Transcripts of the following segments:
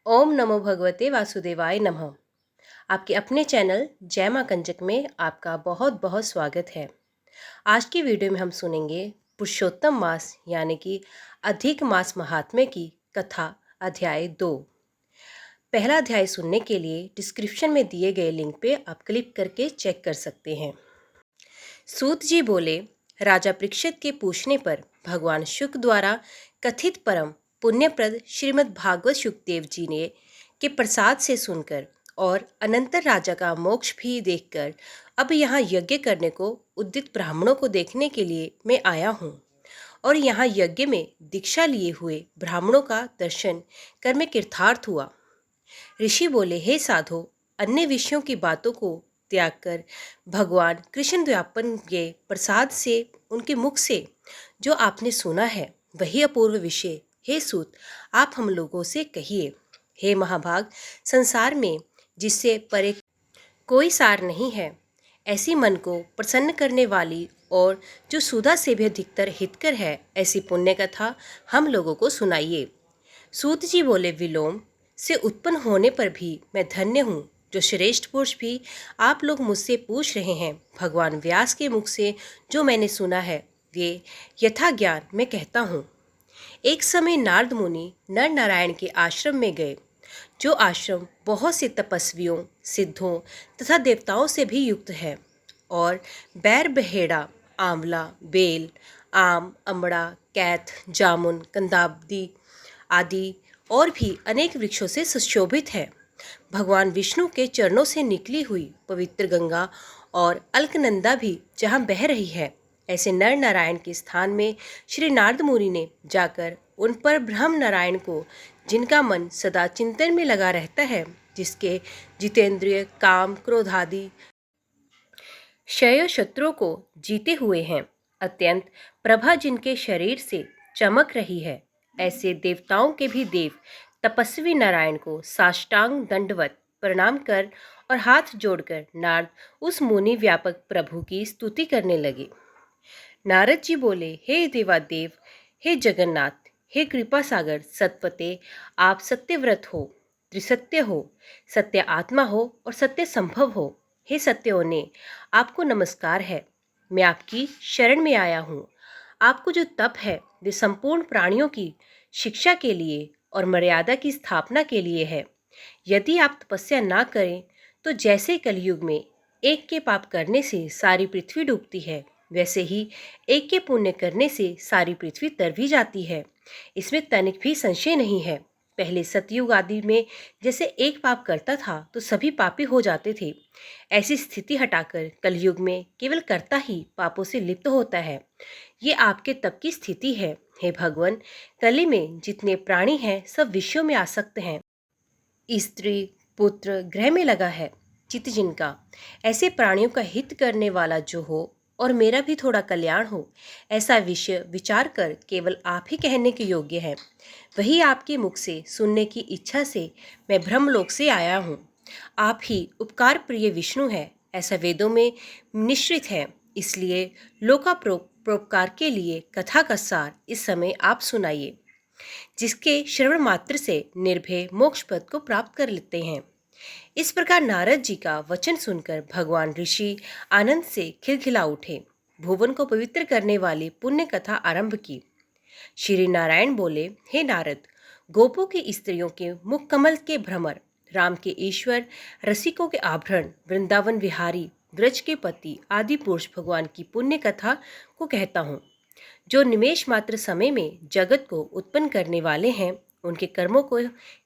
ओम नमो भगवते वासुदेवाय नमः। आपके अपने चैनल जय मां कंचक में आपका बहुत बहुत स्वागत है। आज की वीडियो में हम सुनेंगे पुरुषोत्तम मास यानी कि अधिक मास महात्म्य की कथा अध्याय 2। पहला अध्याय सुनने के लिए डिस्क्रिप्शन में दिए गए लिंक पे आप क्लिक करके चेक कर सकते हैं। सूत जी बोले, राजा परीक्षित के पूछने पर भगवान शुक द्वारा कथित परम पुण्यप्रद श्रीमद् भागवत शुकदेव जी ने के प्रसाद से सुनकर और अनंतर राजा का मोक्ष भी देखकर अब यहाँ यज्ञ करने को उद्यत ब्राह्मणों को देखने के लिए मैं आया हूँ और यहाँ यज्ञ में दीक्षा लिए हुए ब्राह्मणों का दर्शन कर मैं कृतार्थ हुआ। ऋषि बोले, हे साधो, अन्य विषयों की बातों को त्याग कर भगवान कृष्ण व्यापन के प्रसाद से उनके मुख से जो आपने सुना है वही अपूर्व विषय हे सूत आप हम लोगों से कहिए। हे महाभाग, संसार में जिससे परे कोई सार नहीं है, ऐसी मन को प्रसन्न करने वाली और जो सुधा से भी अधिकतर हितकर है, ऐसी पुण्य कथा हम लोगों को सुनाइए। सूत जी बोले, विलोम से उत्पन्न होने पर भी मैं धन्य हूँ। जो श्रेष्ठ पुरुष भी आप लोग मुझसे पूछ रहे हैं, भगवान व्यास के मुख से जो मैंने सुना है वे यथा ज्ञान मैं कहता हूँ। एक समय नारद मुनि नर नारायण के आश्रम में गए, जो आश्रम बहुत से तपस्वियों, सिद्धों तथा देवताओं से भी युक्त है और बैर बहेड़ा, आंवला, बेल, आम, अमड़ा, कैथ, जामुन, कंदाब्दी आदि और भी अनेक वृक्षों से सुशोभित है। भगवान विष्णु के चरणों से निकली हुई पवित्र गंगा और अलकनंदा भी जहाँ बह रही है, ऐसे नर नारायण के स्थान में श्री नारद मुनि ने जाकर उन पर ब्रह्म नारायण को, जिनका मन सदा चिंतन में लगा रहता है, जिसके जितेंद्रिय काम क्रोध आदि क्षय शत्रुओं को जीते हुए हैं, अत्यंत प्रभा जिनके शरीर से चमक रही है, ऐसे देवताओं के भी देव तपस्वी नारायण को साष्टांग दंडवत प्रणाम कर और हाथ जोड़कर नारद उस मुनि व्यापक प्रभु की स्तुति करने लगे। नारद जी बोले, हे देवादेव, हे जगन्नाथ, हे कृपा सागर सतपते, आप सत्यव्रत हो, त्रिसत्य हो, सत्य आत्मा हो और सत्य संभव हो। हे सत्यों ने आपको नमस्कार है। मैं आपकी शरण में आया हूँ। आपको जो तप है वे संपूर्ण प्राणियों की शिक्षा के लिए और मर्यादा की स्थापना के लिए है। यदि आप तपस्या ना करें तो जैसे कलयुग में एक के पाप करने से सारी पृथ्वी डूबती है, वैसे ही एक के पुण्य करने से सारी पृथ्वी तर भी जाती है। इसमें तनिक भी संशय नहीं है। पहले सतयुग आदि में जैसे एक पाप करता था तो सभी पापी हो जाते थे, ऐसी स्थिति हटाकर कलयुग में केवल कर्ता ही पापों से लिप्त होता है। ये आपके तप की स्थिति है। हे भगवान, कली में जितने प्राणी हैं सब विषयों में आसक्त हैं। स्त्री पुत्र ग्रह में लगा है चित्त जिनका, ऐसे प्राणियों का हित करने वाला जो हो और मेरा भी थोड़ा कल्याण हो, ऐसा विषय विचार कर केवल आप ही कहने के योग्य है। वही आपके मुख से सुनने की इच्छा से मैं ब्रह्मलोक से आया हूँ। आप ही उपकार प्रिय विष्णु है, ऐसा वेदों में निश्चित है। इसलिए लोकापरोपकार के लिए कथा का सार इस समय आप सुनाइए, जिसके श्रवण मात्र से निर्भय मोक्ष पद को प्राप्त कर लेते हैं। इस प्रकार नारद जी का वचन सुनकर भगवान ऋषि आनंद से खिलखिला उठे। भुवन को पवित्र करने वाली पुण्य कथा आरंभ की। श्री नारायण बोले, हे नारद, गोपों की स्त्रियों के मुख कमल के भ्रमर, राम के ईश्वर, रसिकों के आभरण, वृंदावन विहारी, ब्रज के पति आदि पुरुष भगवान की पुण्य कथा को कहता हूँ, जो निमेष मात्र समय में जगत को उत्पन्न करने वाले हैं। उनके कर्मों को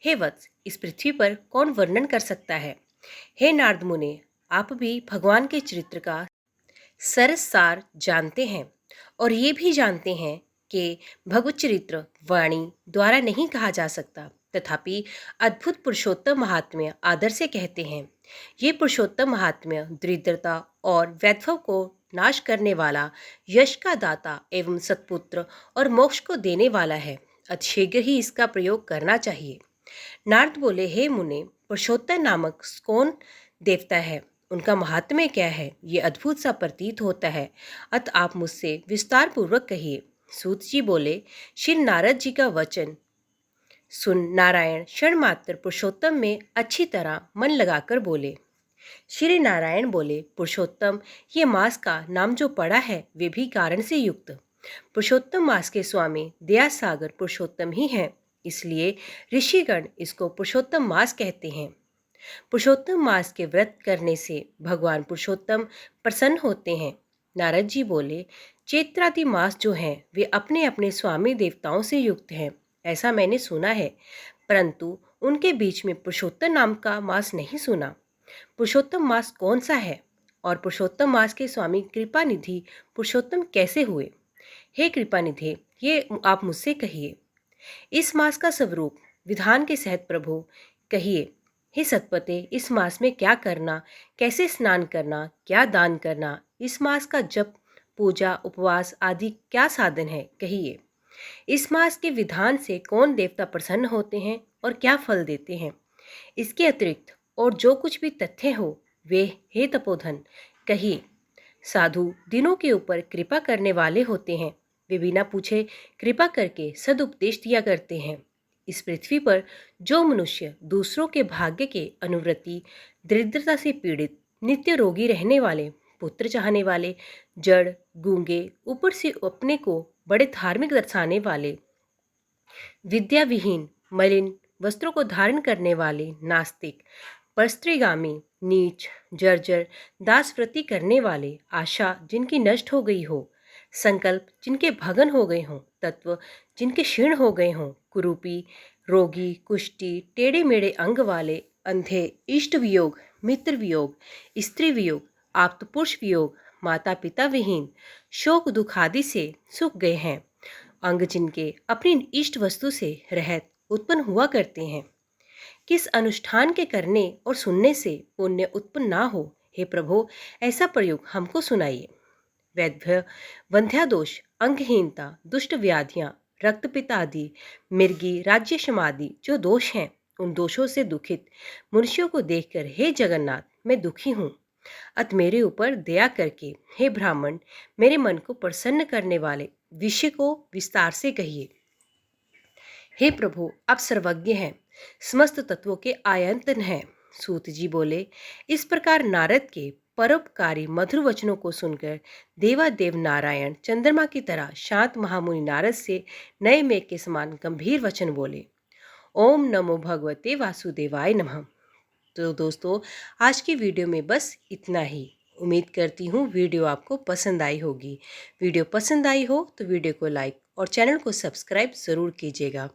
हे वत्स इस पृथ्वी पर कौन वर्णन कर सकता है। हे नारद मुने, आप भी भगवान के चरित्र का सरस सार जानते हैं और ये भी जानते हैं कि भगवत चरित्र वाणी द्वारा नहीं कहा जा सकता, तथापि अद्भुत पुरुषोत्तम महात्म्य आदर से कहते हैं। ये पुरुषोत्तम महात्म्य दरिद्रता और वैधव को नाश करने वाला, यश का दाता एवं सत्पुत्र और मोक्ष को देने वाला है। अतिशीघ्र ही इसका प्रयोग करना चाहिए। नारद बोले, हे मुने, पुरुषोत्तम नामक कौन देवता है, उनका महात्म्य क्या है, ये अद्भुत सा प्रतीत होता है। अत आप मुझसे विस्तार पूर्वक कहिए। सूत जी बोले, श्री नारद जी का वचन सुन नारायण क्षण मात्र पुरुषोत्तम में अच्छी तरह मन लगाकर बोले। श्री नारायण बोले, पुरुषोत्तम, ये मास का नाम जो पड़ा है वे भी कारण से युक्त। पुरुषोत्तम मास के स्वामी दया सागर पुरुषोत्तम ही हैं, इसलिए ऋषिगण इसको पुरुषोत्तम मास कहते हैं। पुरुषोत्तम मास के व्रत करने से भगवान पुरुषोत्तम प्रसन्न होते हैं। नारद जी बोले, चैत्रादि मास जो हैं वे अपने अपने स्वामी देवताओं से युक्त हैं, ऐसा मैंने सुना है, परंतु उनके बीच में पुरुषोत्तम नाम का मास नहीं सुना। पुरुषोत्तम मास कौन सा है और पुरुषोत्तम मास के स्वामी कृपानिधि पुरुषोत्तम कैसे हुए? हे कृपानिधि, ये आप मुझसे कहिए। इस मास का स्वरूप विधान के सहित प्रभु कहिए। हे सतपते, इस मास में क्या करना, कैसे स्नान करना, क्या दान करना, इस मास का जप, पूजा, उपवास आदि क्या साधन है, कहिए। इस मास के विधान से कौन देवता प्रसन्न होते हैं और क्या फल देते हैं? इसके अतिरिक्त और जो कुछ भी तथ्य हो वे हे तपोधन कहिए। साधु दिनों के ऊपर कृपा करने वाले होते हैं, वे बिना पूछे कृपा करके सदुपदेश दिया करते हैं। इस पृथ्वी पर जो मनुष्य दूसरों के भाग्य के अनुवृत्ति, दरिद्रता से पीड़ित, नित्य रोगी रहने वाले, पुत्र चाहने वाले, जड़, गूंगे, ऊपर से अपने को बड़े धार्मिक दर्शाने वाले, विद्या विहीन, मलिन वस्त्रों को धारण करने वाले, नास्तिक, परस्त्रीगामी, नीच, जर्जर, दासव्रती करने वाले, आशा जिनकी नष्ट हो गई हो, संकल्प जिनके भगन हो गए हों, तत्व जिनके क्षीण हो गए हों, कुरूपी, रोगी, कुष्ठी, टेढ़े मेढ़े अंग वाले, अंधे, इष्ट वियोग, मित्र वियोग, स्त्री वियोग, आप्तपुरुष वियोग, माता पिता विहीन, शोक दुख आदि से सूख गए हैं, अंग जिनके अपनी इष्ट वस्तु से रहत उत्पन्न हुआ करते हैं, किस अनुष्ठान के करने और सुनने से पुण्य उत्पन्न ना हो, हे प्रभु ऐसा प्रयोग हमको सुनाइए। वैद्य, वंध्यादोष, अंगहीनता, दुष्ट व्याधियां, रक्तपित्त आदि, मिर्गी, राज्य समाधि जो दोष हैं, उन दोषों से दुखित मनुष्यों को देखकर हे जगन्नाथ मैं दुखी हूँ, अत मेरे ऊपर दया करके हे ब्राह्मण मेरे मन को प्रसन्न करने वाले विषय को विस्तार से कहिए। हे प्रभु आप सर्वज्ञ हैं, समस्त तत्वों के आयतन हैं। सूत जी बोले, इस प्रकार नारद के परोपकारी मधुर वचनों को सुनकर देवादेव नारायण चंद्रमा की तरह शांत महामुनि नारद से नए मेघ के समान गंभीर वचन बोले। ओम नमो भगवते वासुदेवाय नमः। तो दोस्तों, आज की वीडियो में बस इतना ही। उम्मीद करती हूँ वीडियो आपको पसंद आई होगी। वीडियो पसंद आई हो तो वीडियो को लाइक और चैनल को सब्सक्राइब ज़रूर कीजिएगा।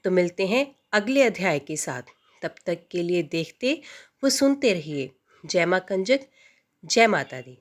तो मिलते हैं अगले अध्याय के साथ। तब तक के लिए देखते व सुनते रहिए। जय माँ कंजक, जय माता दी।